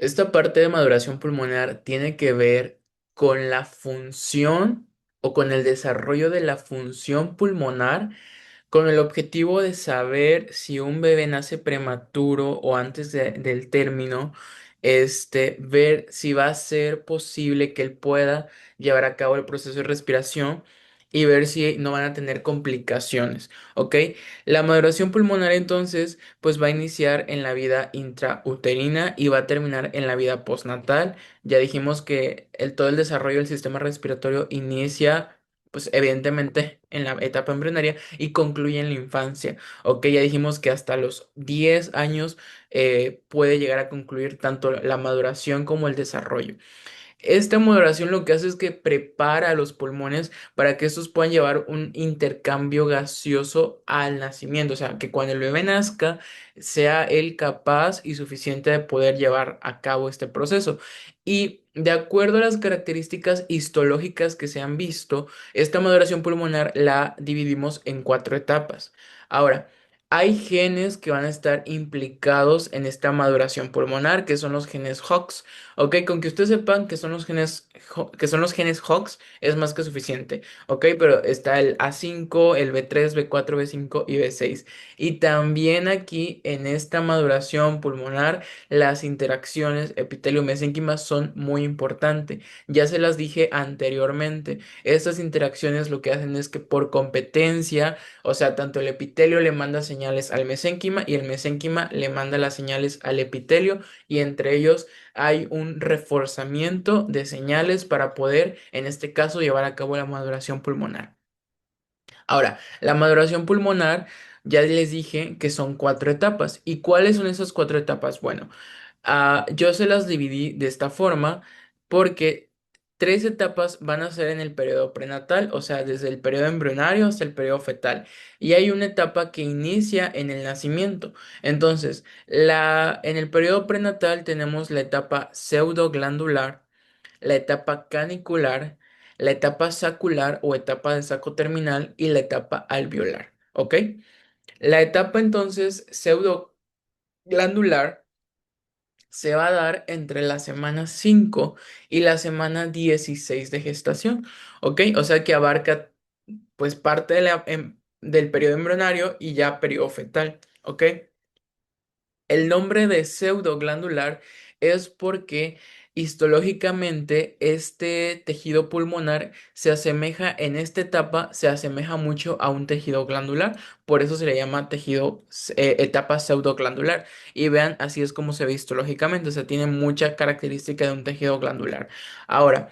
Esta parte de maduración pulmonar tiene que ver con la función o con el desarrollo de la función pulmonar con el objetivo de saber si un bebé nace prematuro o antes del término, ver si va a ser posible que él pueda llevar a cabo el proceso de respiración y ver si no van a tener complicaciones, ¿ok? La maduración pulmonar entonces pues va a iniciar en la vida intrauterina y va a terminar en la vida postnatal. Ya dijimos que todo el desarrollo del sistema respiratorio inicia pues evidentemente en la etapa embrionaria y concluye en la infancia. Ok, ya dijimos que hasta los 10 años puede llegar a concluir tanto la maduración como el desarrollo. Esta moderación lo que hace es que prepara a los pulmones para que estos puedan llevar un intercambio gaseoso al nacimiento, o sea, que cuando el bebé nazca sea él capaz y suficiente de poder llevar a cabo este proceso. Y de acuerdo a las características histológicas que se han visto, esta maduración pulmonar la dividimos en cuatro etapas. Ahora, hay genes que van a estar implicados en esta maduración pulmonar, que son los genes HOX. Ok, con que ustedes sepan que son los genes, que son los genes HOX es más que suficiente. Ok, pero está el A5, el B3, B4, B5 y B6. Y también aquí en esta maduración pulmonar, las interacciones epitelio-mesénquima son muy importantes. Ya se las dije anteriormente. Estas interacciones lo que hacen es que por competencia, o sea, tanto el epitelio le manda señales al mesénquima y el mesénquima le manda las señales al epitelio y entre ellos hay un reforzamiento de señales para poder, en este caso, llevar a cabo la maduración pulmonar. Ahora, la maduración pulmonar, ya les dije que son cuatro etapas. ¿Y cuáles son esas cuatro etapas? Bueno, yo se las dividí de esta forma porque tres etapas van a ser en el periodo prenatal, o sea, desde el periodo embrionario hasta el periodo fetal. Y hay una etapa que inicia en el nacimiento. Entonces, en el periodo prenatal tenemos la etapa pseudoglandular, la etapa canicular, la etapa sacular o etapa de saco terminal y la etapa alveolar. ¿Ok? La etapa entonces pseudoglandular se va a dar entre la semana 5 y la semana 16 de gestación, ¿ok? O sea que abarca pues parte del periodo embrionario y ya periodo fetal, ¿ok? El nombre de pseudoglandular es porque histológicamente este tejido pulmonar se asemeja en esta etapa, se asemeja mucho a un tejido glandular, por eso se le llama etapa pseudoglandular. Y vean, así es como se ve histológicamente, o sea, tiene mucha característica de un tejido glandular. Ahora,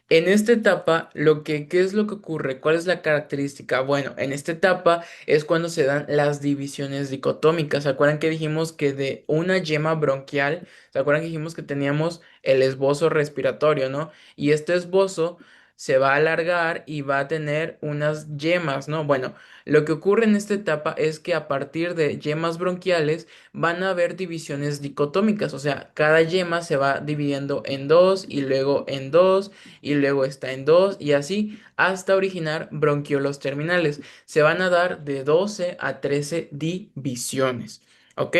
en esta etapa, ¿qué es lo que ocurre? ¿Cuál es la característica? Bueno, en esta etapa es cuando se dan las divisiones dicotómicas. ¿Se acuerdan que dijimos que de una yema bronquial, se acuerdan que dijimos que teníamos el esbozo respiratorio, ¿no? Y este esbozo se va a alargar y va a tener unas yemas, ¿no? Bueno, lo que ocurre en esta etapa es que a partir de yemas bronquiales van a haber divisiones dicotómicas, o sea, cada yema se va dividiendo en dos y luego en dos y luego está en 2 y así hasta originar bronquiolos terminales. Se van a dar de 12 a 13 divisiones. ¿Ok?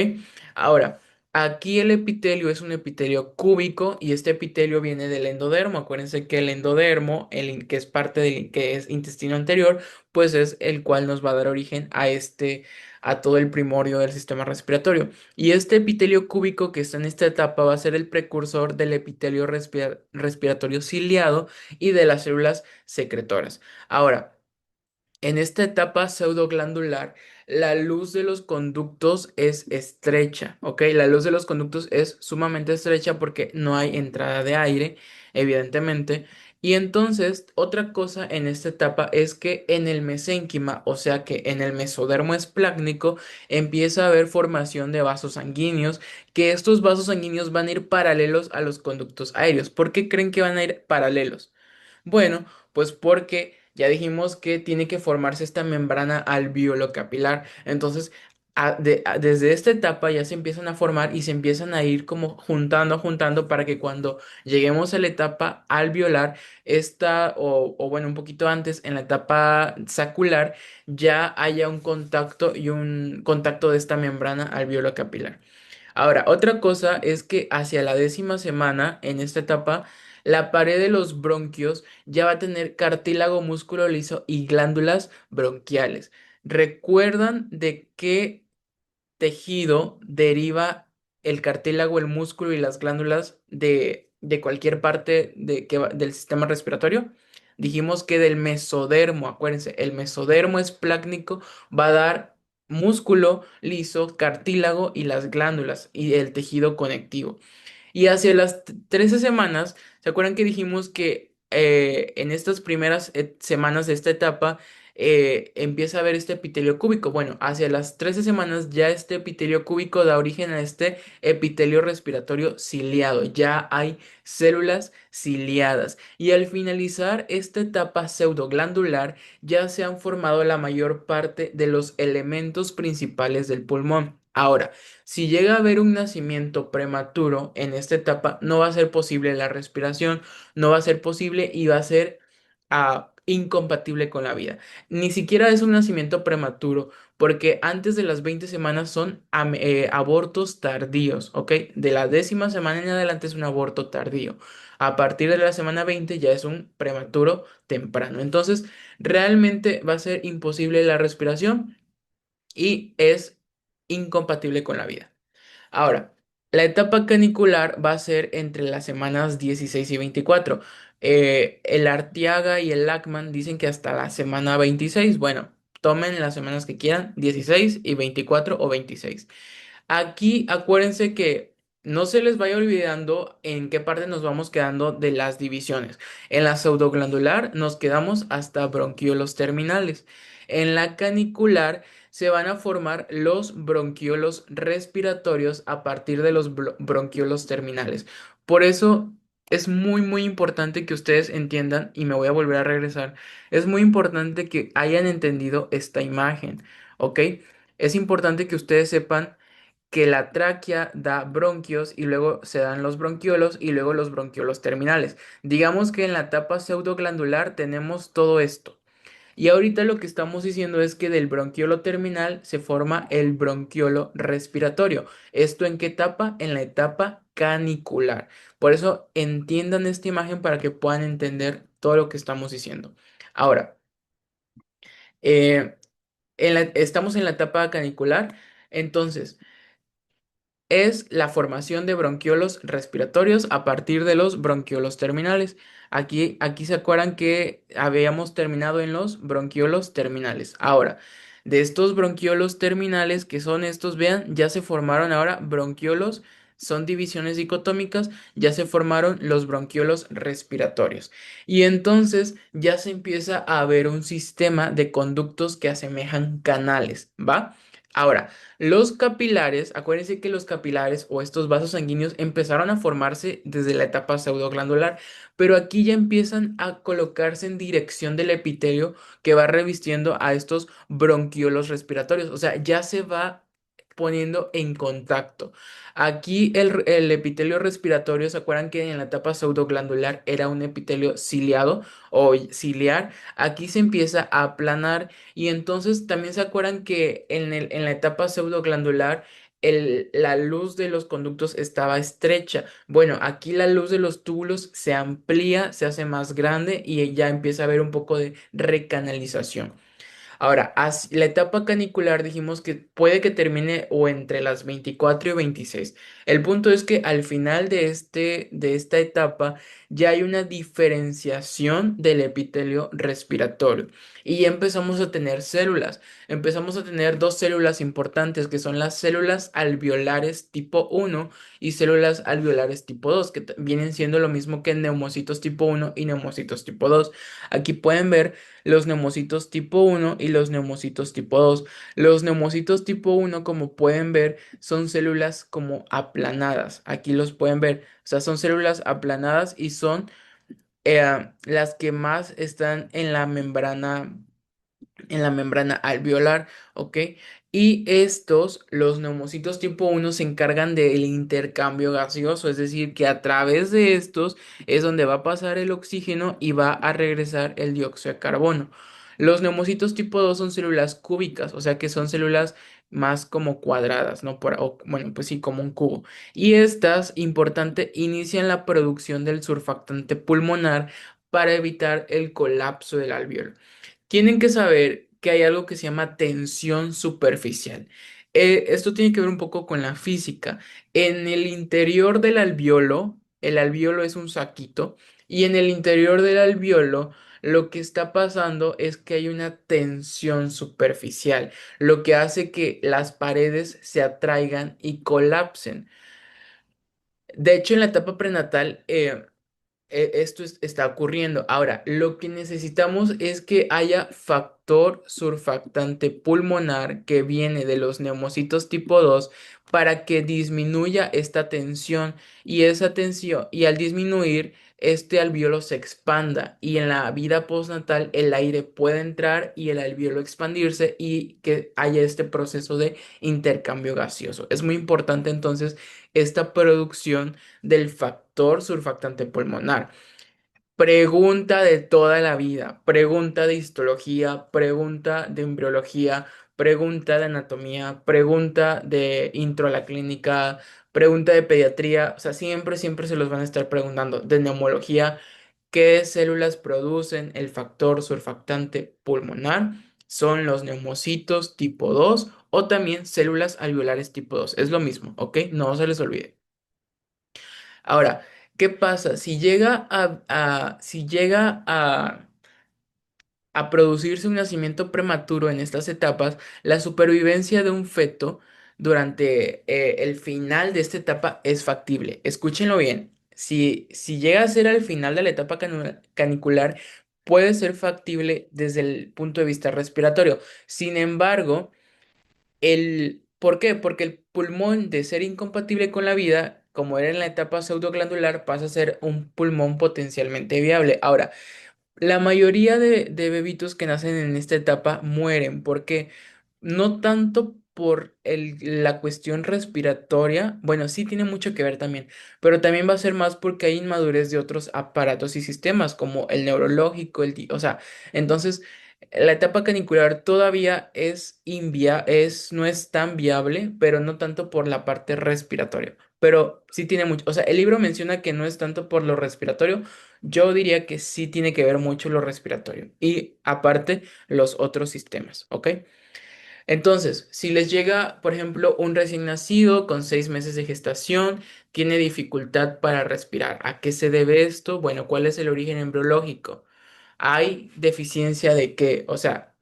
Ahora, aquí el epitelio es un epitelio cúbico y este epitelio viene del endodermo. Acuérdense que el endodermo, que es parte del que es intestino anterior, pues es el cual nos va a dar origen a todo el primorio del sistema respiratorio. Y este epitelio cúbico que está en esta etapa va a ser el precursor del epitelio respiratorio ciliado y de las células secretoras. Ahora, en esta etapa pseudoglandular, la luz de los conductos es estrecha, ¿ok? La luz de los conductos es sumamente estrecha porque no hay entrada de aire, evidentemente. Y entonces, otra cosa en esta etapa es que en el mesénquima, o sea que en el mesodermo esplácnico, empieza a haber formación de vasos sanguíneos, que estos vasos sanguíneos van a ir paralelos a los conductos aéreos. ¿Por qué creen que van a ir paralelos? Bueno, pues porque ya dijimos que tiene que formarse esta membrana alveolo-capilar. Entonces, desde esta etapa ya se empiezan a formar y se empiezan a ir como juntando para que cuando lleguemos a la etapa alveolar, o bueno, un poquito antes, en la etapa sacular, ya haya un contacto y un contacto de esta membrana alveolo-capilar. Ahora, otra cosa es que hacia la 10ª semana, en esta etapa, la pared de los bronquios ya va a tener cartílago, músculo liso y glándulas bronquiales. ¿Recuerdan de qué tejido deriva el cartílago, el músculo y las glándulas de cualquier parte del sistema respiratorio? Dijimos que del mesodermo, acuérdense, el mesodermo esplácnico va a dar músculo liso, cartílago y las glándulas y el tejido conectivo. Y hacia las 13 semanas, ¿se acuerdan que dijimos que en estas primeras semanas de esta etapa empieza a haber este epitelio cúbico? Bueno, hacia las 13 semanas ya este epitelio cúbico da origen a este epitelio respiratorio ciliado. Ya hay células ciliadas. Y al finalizar esta etapa pseudoglandular, ya se han formado la mayor parte de los elementos principales del pulmón. Ahora, si llega a haber un nacimiento prematuro en esta etapa, no va a ser posible la respiración, no va a ser posible y va a ser incompatible con la vida. Ni siquiera es un nacimiento prematuro, porque antes de las 20 semanas son abortos tardíos, ¿ok? De la 10ª semana en adelante es un aborto tardío. A partir de la semana 20 ya es un prematuro temprano. Entonces, realmente va a ser imposible la respiración y es incompatible con la vida. Ahora, la etapa canicular va a ser entre las semanas 16 y 24. El Artiaga y el Lachman dicen que hasta la semana 26. Bueno, tomen las semanas que quieran, 16 y 24 o 26. Aquí acuérdense que no se les vaya olvidando en qué parte nos vamos quedando de las divisiones. En la pseudoglandular nos quedamos hasta bronquiolos terminales. En la canicular se van a formar los bronquiolos respiratorios a partir de los bronquiolos terminales. Por eso es muy importante que ustedes entiendan, y me voy a volver a regresar, es muy importante que hayan entendido esta imagen, ¿ok? Es importante que ustedes sepan que la tráquea da bronquios y luego se dan los bronquiolos y luego los bronquiolos terminales. Digamos que en la etapa pseudoglandular tenemos todo esto. Y ahorita lo que estamos diciendo es que del bronquiolo terminal se forma el bronquiolo respiratorio. ¿Esto en qué etapa? En la etapa canicular. Por eso entiendan esta imagen para que puedan entender todo lo que estamos diciendo. Ahora, eh, estamos en la etapa canicular. Entonces, es la formación de bronquiolos respiratorios a partir de los bronquiolos terminales. Aquí se acuerdan que habíamos terminado en los bronquiolos terminales. Ahora, de estos bronquiolos terminales, que son estos, vean, ya se formaron ahora bronquiolos, son divisiones dicotómicas, ya se formaron los bronquiolos respiratorios. Y entonces ya se empieza a ver un sistema de conductos que asemejan canales, ¿va? Ahora, los capilares, acuérdense que los capilares o estos vasos sanguíneos empezaron a formarse desde la etapa pseudoglandular, pero aquí ya empiezan a colocarse en dirección del epitelio que va revistiendo a estos bronquiolos respiratorios, o sea, ya se va poniendo en contacto. Aquí el epitelio respiratorio, ¿se acuerdan que en la etapa pseudoglandular era un epitelio ciliado o ciliar? Aquí se empieza a aplanar y entonces también se acuerdan que en la etapa pseudoglandular la luz de los conductos estaba estrecha. Bueno, aquí la luz de los túbulos se amplía, se hace más grande y ya empieza a haber un poco de recanalización. Ahora, la etapa canicular dijimos que puede que termine o entre las 24 y 26. El punto es que al final de esta etapa ya hay una diferenciación del epitelio respiratorio y ya empezamos a tener células. Empezamos a tener dos células importantes que son las células alveolares tipo 1 y células alveolares tipo 2, que vienen siendo lo mismo que neumocitos tipo 1 y neumocitos tipo 2. Aquí pueden ver los neumocitos tipo 1 y los neumocitos tipo 2. Los neumocitos tipo 1, como pueden ver, son células como aplanadas. Aquí los pueden ver. O sea, son células aplanadas y son las que más están en la membrana alveolar, ¿ok? Y estos, los neumocitos tipo 1, se encargan del intercambio gaseoso, es decir, que a través de estos es donde va a pasar el oxígeno y va a regresar el dióxido de carbono. Los neumocitos tipo 2 son células cúbicas, o sea que son células más como cuadradas, ¿no? O, bueno, pues sí, como un cubo. Y estas, importante, inician la producción del surfactante pulmonar para evitar el colapso del alveolo. Tienen que saber que hay algo que se llama tensión superficial. Esto tiene que ver un poco con la física. En el interior del alveolo, el alveolo es un saquito, y en el interior del alveolo lo que está pasando es que hay una tensión superficial, lo que hace que las paredes se atraigan y colapsen. De hecho, en la etapa prenatal, está ocurriendo. Ahora, lo que necesitamos es que haya factor surfactante pulmonar que viene de los neumocitos tipo 2 para que disminuya esta tensión, y esa tensión, y al disminuir, este alveolo se expanda, y en la vida postnatal el aire puede entrar y el alveolo expandirse y que haya este proceso de intercambio gaseoso. Es muy importante entonces esta producción del factor surfactante pulmonar. Pregunta de toda la vida, pregunta de histología, pregunta de embriología, pregunta de anatomía, pregunta de intro a la clínica, pregunta de pediatría, o sea, siempre, siempre se los van a estar preguntando. De neumología, ¿qué células producen el factor surfactante pulmonar? Son los neumocitos tipo 2 o también células alveolares tipo 2. Es lo mismo, ¿ok? No se les olvide. Ahora, ¿qué pasa? Si llega a producirse un nacimiento prematuro en estas etapas, la supervivencia de un feto durante el final de esta etapa es factible. Escúchenlo bien. Si llega a ser al final de la etapa canicular, puede ser factible desde el punto de vista respiratorio. Sin embargo, ¿por qué? Porque el pulmón, de ser incompatible con la vida, como era en la etapa pseudoglandular, pasa a ser un pulmón potencialmente viable. Ahora, la mayoría de bebitos que nacen en esta etapa mueren porque no tanto por la cuestión respiratoria, bueno, sí tiene mucho que ver también, pero también va a ser más porque hay inmadurez de otros aparatos y sistemas como el neurológico, o sea, entonces la etapa canicular todavía no es tan viable, pero no tanto por la parte respiratoria. Pero sí tiene mucho, o sea, el libro menciona que no es tanto por lo respiratorio, yo diría que sí tiene que ver mucho lo respiratorio y aparte los otros sistemas, ¿ok? Entonces, si les llega, por ejemplo, un recién nacido con 6 meses de gestación, tiene dificultad para respirar. ¿A qué se debe esto? Bueno, ¿cuál es el origen embriológico? ¿Hay deficiencia de qué? O sea,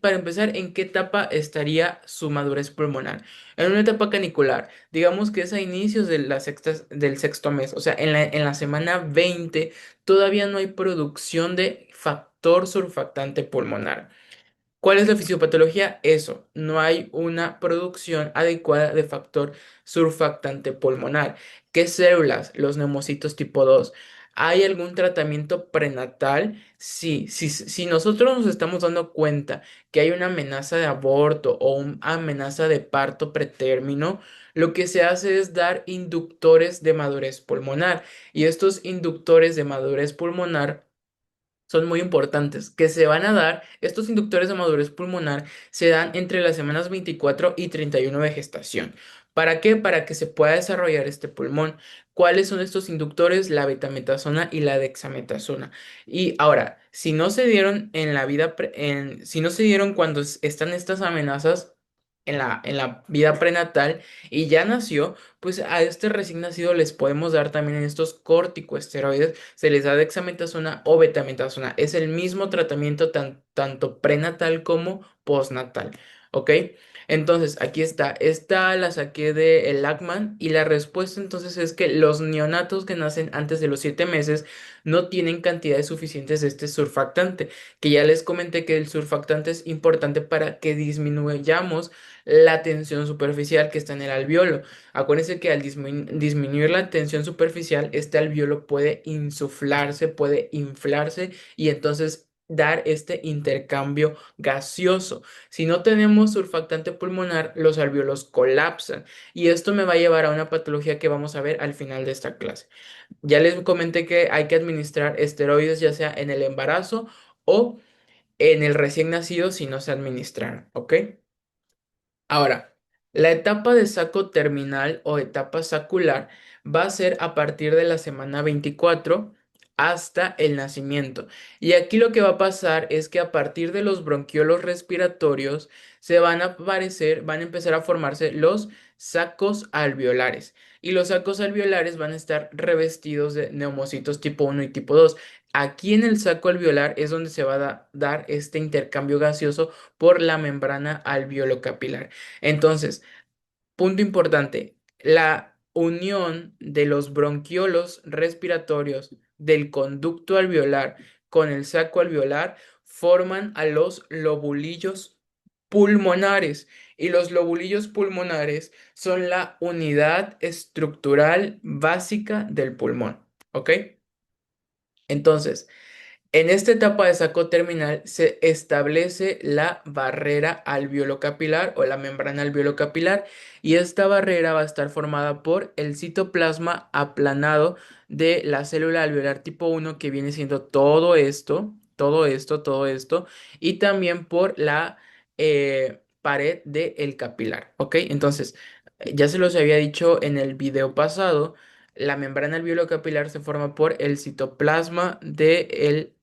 para empezar, ¿en qué etapa estaría su madurez pulmonar? En una etapa canicular, digamos que es a inicios de del sexto mes, o sea, en la semana 20 todavía no hay producción de factor surfactante pulmonar. ¿Cuál es la fisiopatología? Eso, no hay una producción adecuada de factor surfactante pulmonar. ¿Qué células? Los neumocitos tipo 2. ¿Hay algún tratamiento prenatal? Sí, si nosotros nos estamos dando cuenta que hay una amenaza de aborto o una amenaza de parto pretérmino, lo que se hace es dar inductores de madurez pulmonar. Y estos inductores de madurez pulmonar son muy importantes, que se van a dar, estos inductores de madurez pulmonar se dan entre las semanas 24 y 31 de gestación. ¿Para qué? Para que se pueda desarrollar este pulmón. ¿Cuáles son estos inductores? La betametasona y la dexametasona. Y ahora, si no se dieron en la vida, si no se dieron cuando están estas amenazas en la vida prenatal y ya nació, pues a este recién nacido les podemos dar también estos corticosteroides, se les da dexametasona o betametasona. Es el mismo tratamiento tanto prenatal como postnatal, ¿ok? Entonces, aquí está. Esta la saqué de el Lachman y la respuesta entonces es que los neonatos que nacen antes de los 7 meses no tienen cantidades suficientes de este surfactante, que ya les comenté que el surfactante es importante para que disminuyamos la tensión superficial que está en el alveolo. Acuérdense que al disminuir la tensión superficial, este alveolo puede insuflarse, puede inflarse y entonces dar este intercambio gaseoso. Si no tenemos surfactante pulmonar, los alveolos colapsan y esto me va a llevar a una patología que vamos a ver al final de esta clase. Ya les comenté que hay que administrar esteroides ya sea en el embarazo o en el recién nacido si no se administran, ¿ok? Ahora, la etapa de saco terminal o etapa sacular va a ser a partir de la semana 24 hasta el nacimiento. Y aquí lo que va a pasar es que a partir de los bronquiolos respiratorios se van a aparecer, van a empezar a formarse los sacos alveolares. Y los sacos alveolares van a estar revestidos de neumocitos tipo uno y tipo 2. Aquí en el saco alveolar es donde se va a dar este intercambio gaseoso por la membrana alveolocapilar. Entonces, punto importante, la unión de los bronquiolos respiratorios del conducto alveolar con el saco alveolar forman a los lobulillos pulmonares. Y los lobulillos pulmonares son la unidad estructural básica del pulmón. ¿Ok? Entonces, en esta etapa de saco terminal se establece la barrera alveolo-capilar o la membrana alveolo-capilar y esta barrera va a estar formada por el citoplasma aplanado de la célula alveolar tipo uno que viene siendo todo esto y también por la pared del capilar, ¿ok? Entonces, ya se los había dicho en el video pasado, la membrana alveolo-capilar se forma por el citoplasma del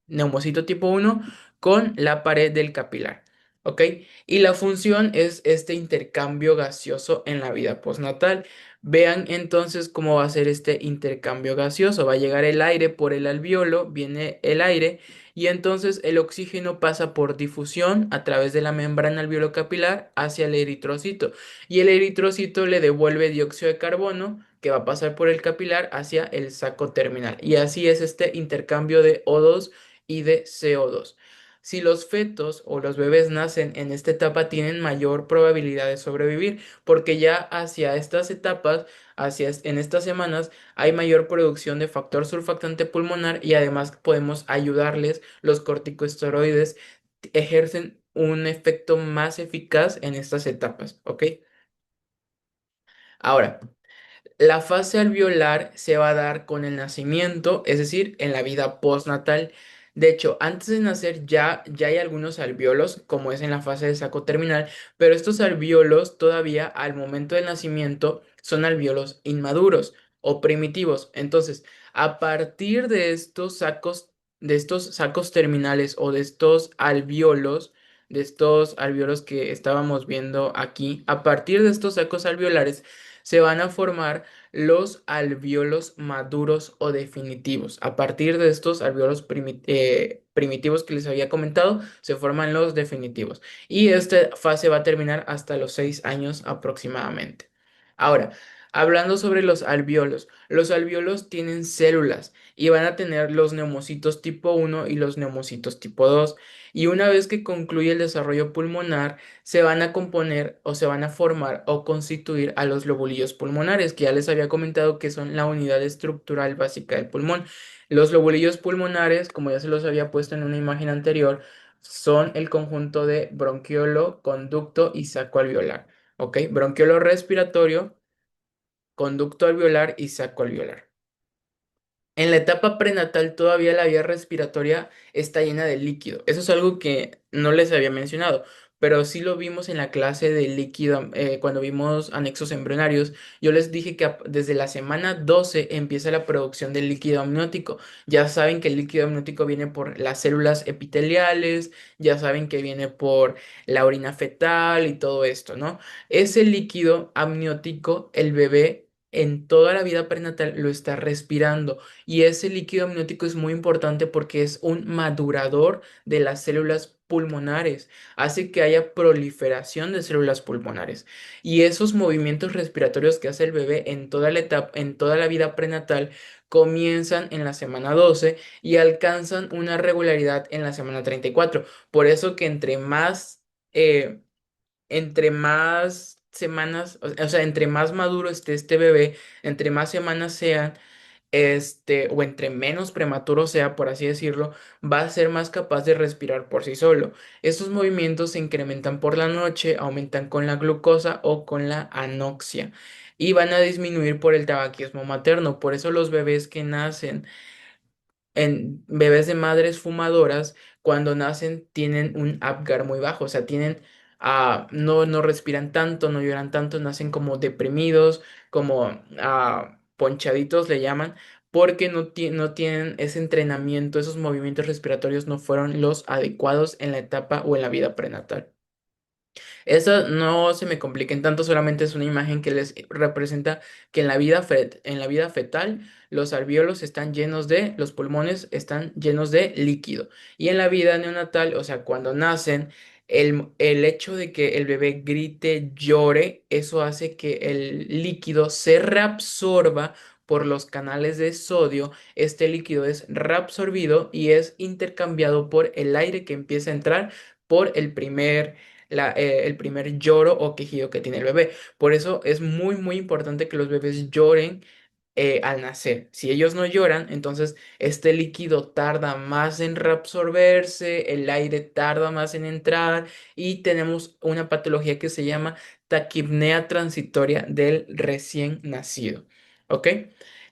neumocito tipo uno con la pared del capilar. ¿Ok? Y la función es este intercambio gaseoso en la vida postnatal. Vean entonces cómo va a ser este intercambio gaseoso. Va a llegar el aire por el alveolo, viene el aire y entonces el oxígeno pasa por difusión a través de la membrana alveolo capilar hacia el eritrocito y el eritrocito le devuelve dióxido de carbono que va a pasar por el capilar hacia el saco terminal. Y así es este intercambio de O2 y de CO2. Si los fetos o los bebés nacen en esta etapa, tienen mayor probabilidad de sobrevivir, porque ya hacia estas etapas, en estas semanas, hay mayor producción de factor surfactante pulmonar y además podemos ayudarles. Los corticosteroides ejercen un efecto más eficaz en estas etapas, ¿ok? Ahora, la fase alveolar se va a dar con el nacimiento, es decir, en la vida postnatal. De hecho, antes de nacer ya hay algunos alveolos, como es en la fase de saco terminal, pero estos alveolos todavía al momento del nacimiento son alveolos inmaduros o primitivos. Entonces, a partir de estos sacos terminales o de estos alveolos que estábamos viendo aquí, a partir de estos sacos alveolares, se van a formar los alvéolos maduros o definitivos. A partir de estos alvéolos primitivos que les había comentado, se forman los definitivos. Y esta fase va a terminar hasta los 6 años aproximadamente. Ahora, hablando sobre los alvéolos tienen células y van a tener los neumocitos tipo uno y los neumocitos tipo 2. Y una vez que concluye el desarrollo pulmonar, se van a componer o se van a formar o constituir a los lobulillos pulmonares, que ya les había comentado que son la unidad estructural básica del pulmón. Los lobulillos pulmonares, como ya se los había puesto en una imagen anterior, son el conjunto de bronquiolo, conducto y saco alveolar. ¿Ok? Bronquiolo respiratorio, conducto alveolar y saco alveolar. En la etapa prenatal todavía la vía respiratoria está llena de líquido. Eso es algo que no les había mencionado, pero sí lo vimos en la clase de líquido cuando vimos anexos embrionarios. Yo les dije que desde la semana 12 empieza la producción del líquido amniótico. Ya saben que el líquido amniótico viene por las células epiteliales, ya saben que viene por la orina fetal y todo esto, ¿no? Ese líquido amniótico, el bebé en toda la vida prenatal lo está respirando. Y ese líquido amniótico es muy importante porque es un madurador de las células pulmonares, hace que haya proliferación de células pulmonares. Y esos movimientos respiratorios que hace el bebé en toda la etapa, en toda la vida prenatal, comienzan en la semana 12 y alcanzan una regularidad en la semana 34. Por eso que eh, entre más semanas, o sea, entre más maduro esté este bebé, entre más semanas sean, o entre menos prematuro sea, por así decirlo, va a ser más capaz de respirar por sí solo. Estos movimientos se incrementan por la noche, aumentan con la glucosa o con la anoxia y van a disminuir por el tabaquismo materno. Por eso los bebés que nacen en bebés de madres fumadoras, cuando nacen tienen un Apgar muy bajo, o sea, tienen no respiran tanto, no lloran tanto, nacen como deprimidos, como ponchaditos le llaman, porque no tienen ese entrenamiento, esos movimientos respiratorios no fueron los adecuados en la etapa o en la vida prenatal. Eso no se me compliquen tanto, solamente es una imagen que les representa que en la vida fetal los alvéolos están llenos los pulmones están llenos de líquido. Y en la vida neonatal, o sea, cuando nacen, el hecho de que el bebé grite, llore, eso hace que el líquido se reabsorba por los canales de sodio. Este líquido es reabsorbido y es intercambiado por el aire que empieza a entrar por el primer lloro o quejido que tiene el bebé. Por eso es muy, muy importante que los bebés lloren al nacer. Si ellos no lloran, entonces este líquido tarda más en reabsorberse, el aire tarda más en entrar y tenemos una patología que se llama taquipnea transitoria del recién nacido. ¿Ok?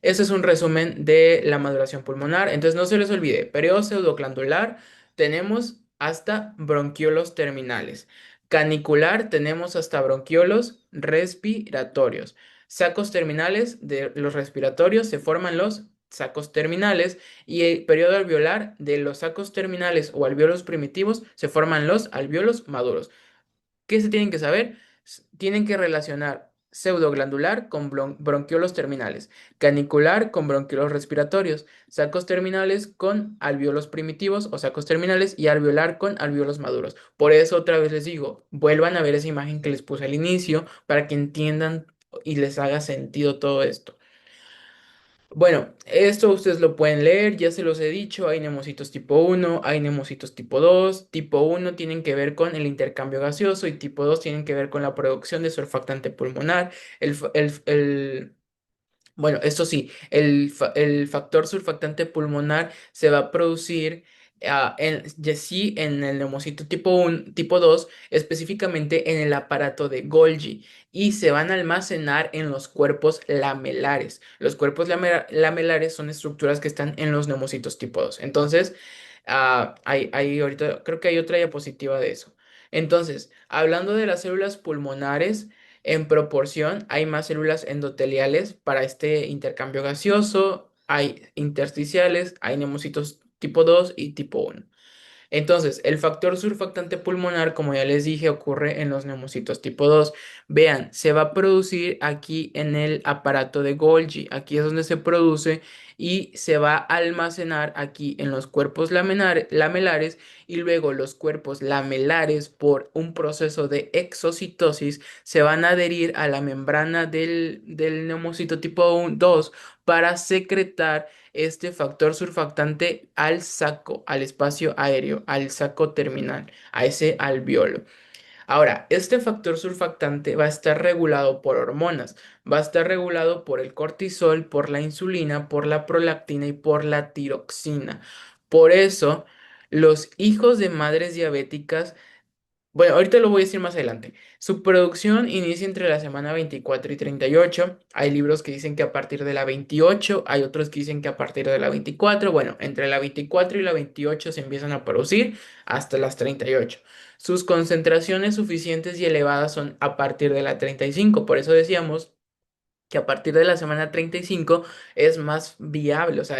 Ese es un resumen de la maduración pulmonar. Entonces no se les olvide, periodo pseudoglandular tenemos hasta bronquiolos terminales. Canicular tenemos hasta bronquiolos respiratorios. Sacos terminales de los respiratorios se forman los sacos terminales y el periodo alveolar de los sacos terminales o alvéolos primitivos se forman los alvéolos maduros. ¿Qué se tienen que saber? Tienen que relacionar pseudoglandular con bronquiolos terminales, canicular con bronquiolos respiratorios, sacos terminales con alvéolos primitivos o sacos terminales y alveolar con alvéolos maduros. Por eso otra vez les digo, vuelvan a ver esa imagen que les puse al inicio para que entiendan y les haga sentido todo esto. Bueno, esto ustedes lo pueden leer, ya se los he dicho, hay nemocitos tipo uno, hay nemocitos tipo 2. Tipo uno tienen que ver con el intercambio gaseoso y tipo 2 tienen que ver con la producción de surfactante pulmonar. Bueno, esto sí, el factor surfactante pulmonar se va a producir ya sí en el neumocito tipo 1, tipo 2, específicamente en el aparato de Golgi, y se van a almacenar en los cuerpos lamelares. Los cuerpos lamelares son estructuras que están en los neumocitos tipo 2. Entonces, ahorita creo que hay otra diapositiva de eso. Entonces, hablando de las células pulmonares, en proporción, hay más células endoteliales para este intercambio gaseoso, hay intersticiales, hay nemocitos tipo 2 y tipo uno. Entonces, el factor surfactante pulmonar, como ya les dije, ocurre en los neumocitos tipo 2. Vean, se va a producir aquí en el aparato de Golgi. Aquí es donde se produce y se va a almacenar aquí en los cuerpos lamelares y luego los cuerpos lamelares por un proceso de exocitosis se van a adherir a la membrana del neumocito tipo 2 para secretar este factor surfactante al saco, al espacio aéreo, al saco terminal, a ese alveolo. Ahora, este factor surfactante va a estar regulado por hormonas, va a estar regulado por el cortisol, por la insulina, por la prolactina y por la tiroxina. Por eso, los hijos de madres diabéticas, bueno, ahorita lo voy a decir más adelante. Su producción inicia entre la semana 24 y 38. Hay libros que dicen que a partir de la 28, hay otros que dicen que a partir de la 24. Bueno, entre la 24 y la 28 se empiezan a producir hasta las 38. Sus concentraciones suficientes y elevadas son a partir de la 35. Por eso decíamos que a partir de la semana 35 es más viable, o sea,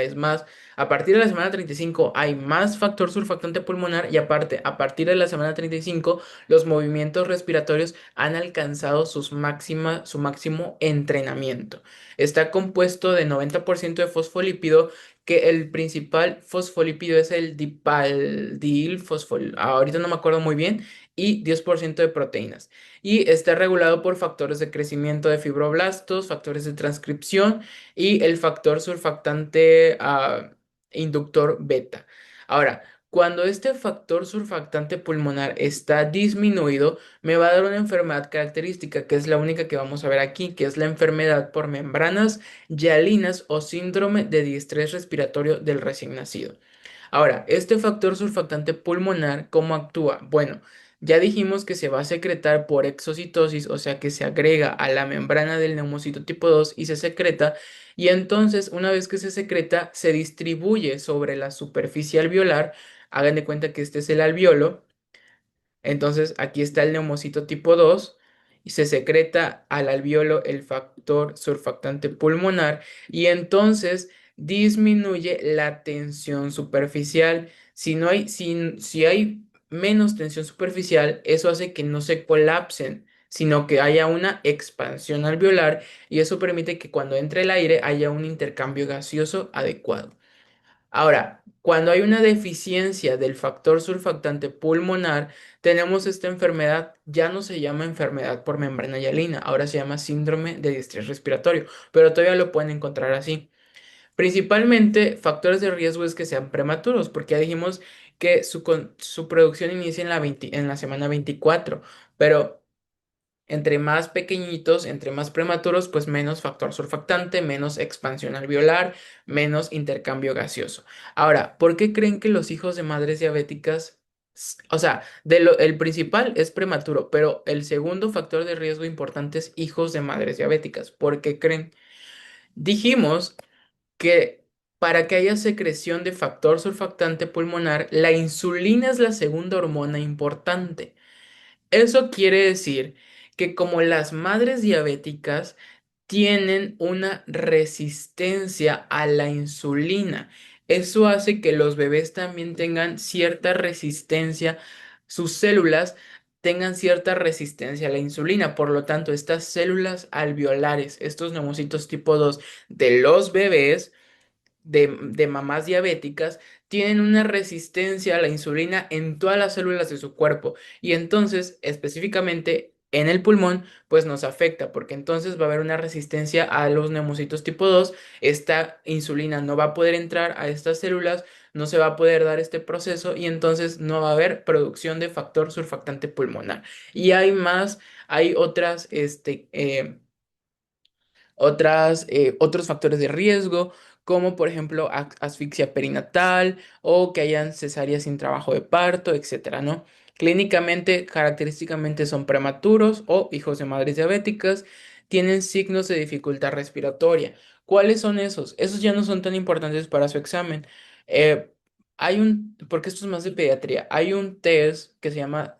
a partir de la semana 35 hay más factor surfactante pulmonar y aparte, a partir de la semana 35 los movimientos respiratorios han alcanzado su máximo entrenamiento. Está compuesto de 90% de fosfolípido, que el principal fosfolípido es el dipaldil fosfol, ahorita no me acuerdo muy bien, y 10% de proteínas y está regulado por factores de crecimiento de fibroblastos, factores de transcripción y el factor surfactante inductor beta. Ahora, cuando este factor surfactante pulmonar está disminuido, me va a dar una enfermedad característica, que es la única que vamos a ver aquí, que es la enfermedad por membranas hialinas o síndrome de distrés respiratorio del recién nacido. Ahora, este factor surfactante pulmonar, ¿cómo actúa? Bueno, ya dijimos que se va a secretar por exocitosis, o sea que se agrega a la membrana del neumocito tipo 2 y se secreta, y entonces una vez que se secreta, se distribuye sobre la superficie alveolar. Hagan de cuenta que este es el alveolo Entonces, aquí está el neumocito tipo 2 y se secreta al alveolo el factor surfactante pulmonar y entonces disminuye la tensión superficial. Si hay menos tensión superficial, eso hace que no se colapsen, sino que haya una expansión alveolar y eso permite que cuando entre el aire haya un intercambio gaseoso adecuado. Ahora, cuando hay una deficiencia del factor surfactante pulmonar, tenemos esta enfermedad, ya no se llama enfermedad por membrana hialina, ahora se llama síndrome de distrés respiratorio, pero todavía lo pueden encontrar así. Principalmente, factores de riesgo es que sean prematuros, porque ya dijimos que su producción inicia en la semana 24, pero entre más pequeñitos, entre más prematuros, pues menos factor surfactante, menos expansión alveolar, menos intercambio gaseoso. Ahora, ¿por qué creen que los hijos de madres diabéticas, o sea, el principal es prematuro, pero el segundo factor de riesgo importante es hijos de madres diabéticas? ¿Por qué creen? Dijimos que para que haya secreción de factor surfactante pulmonar, la insulina es la segunda hormona importante. Eso quiere decir que como las madres diabéticas tienen una resistencia a la insulina, eso hace que los bebés también tengan cierta resistencia, sus células tengan cierta resistencia a la insulina. Por lo tanto, estas células alveolares, estos neumocitos tipo 2 de los bebés, de mamás diabéticas tienen una resistencia a la insulina en todas las células de su cuerpo y entonces específicamente en el pulmón pues nos afecta porque entonces va a haber una resistencia a los neumocitos tipo 2. Esta insulina no va a poder entrar a estas células, no se va a poder dar este proceso y entonces no va a haber producción de factor surfactante pulmonar. Y hay más, hay otros factores de riesgo, como por ejemplo asfixia perinatal o que hayan cesáreas sin trabajo de parto, etcétera, ¿no? Clínicamente, característicamente son prematuros o hijos de madres diabéticas, tienen signos de dificultad respiratoria. ¿Cuáles son esos? Esos ya no son tan importantes para su examen. Eh, porque esto es más de pediatría, hay un test que se llama,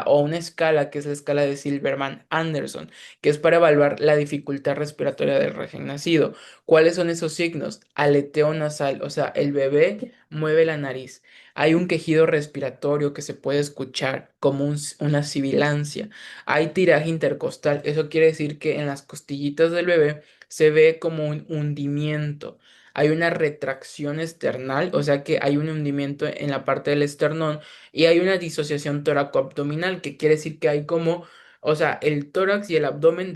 o una escala que es la escala de Silverman-Anderson que es para evaluar la dificultad respiratoria del recién nacido. ¿Cuáles son esos signos? Aleteo nasal, o sea, el bebé mueve la nariz. Hay un quejido respiratorio que se puede escuchar como una sibilancia. Hay tiraje intercostal, eso quiere decir que en las costillitas del bebé se ve como un hundimiento. Hay una retracción esternal, o sea que hay un hundimiento en la parte del esternón y hay una disociación toracoabdominal, que quiere decir que hay como, o sea, el tórax y el abdomen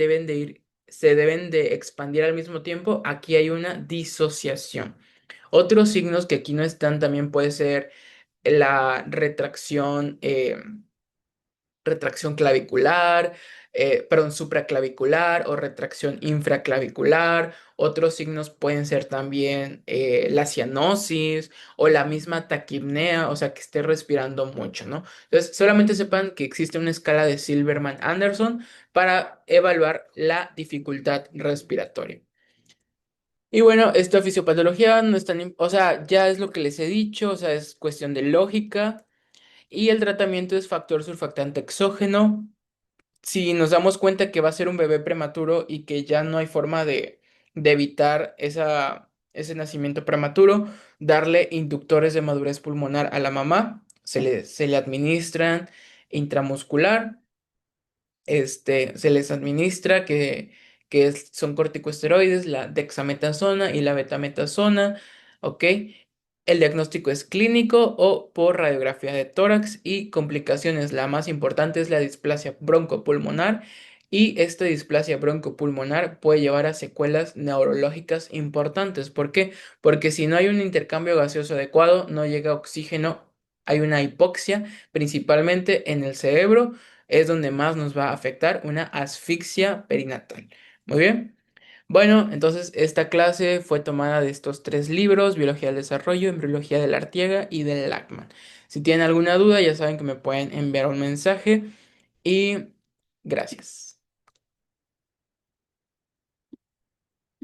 se deben de expandir al mismo tiempo. Aquí hay una disociación. Otros signos que aquí no están también puede ser la retracción clavicular, perdón, supraclavicular o retracción infraclavicular. Otros signos pueden ser también la cianosis o la misma taquipnea, o sea, que esté respirando mucho, ¿no? Entonces, solamente sepan que existe una escala de Silverman-Anderson para evaluar la dificultad respiratoria. Y bueno, esta fisiopatología no es tan, o sea, ya es lo que les he dicho, o sea, es cuestión de lógica. Y el tratamiento es factor surfactante exógeno. Si nos damos cuenta que va a ser un bebé prematuro y que ya no hay forma de evitar ese nacimiento prematuro, darle inductores de madurez pulmonar a la mamá, se le administran intramuscular, se les administra son corticosteroides, la dexametasona y la betametasona, ¿ok? El diagnóstico es clínico o por radiografía de tórax y complicaciones. La más importante es la displasia broncopulmonar y esta displasia broncopulmonar puede llevar a secuelas neurológicas importantes. ¿Por qué? Porque si no hay un intercambio gaseoso adecuado, no llega oxígeno, hay una hipoxia, principalmente en el cerebro es donde más nos va a afectar una asfixia perinatal. Muy bien. Bueno, entonces esta clase fue tomada de estos tres libros, Biología del Desarrollo, Embriología de la Artiega y del Lachman. Si tienen alguna duda, ya saben que me pueden enviar un mensaje y gracias.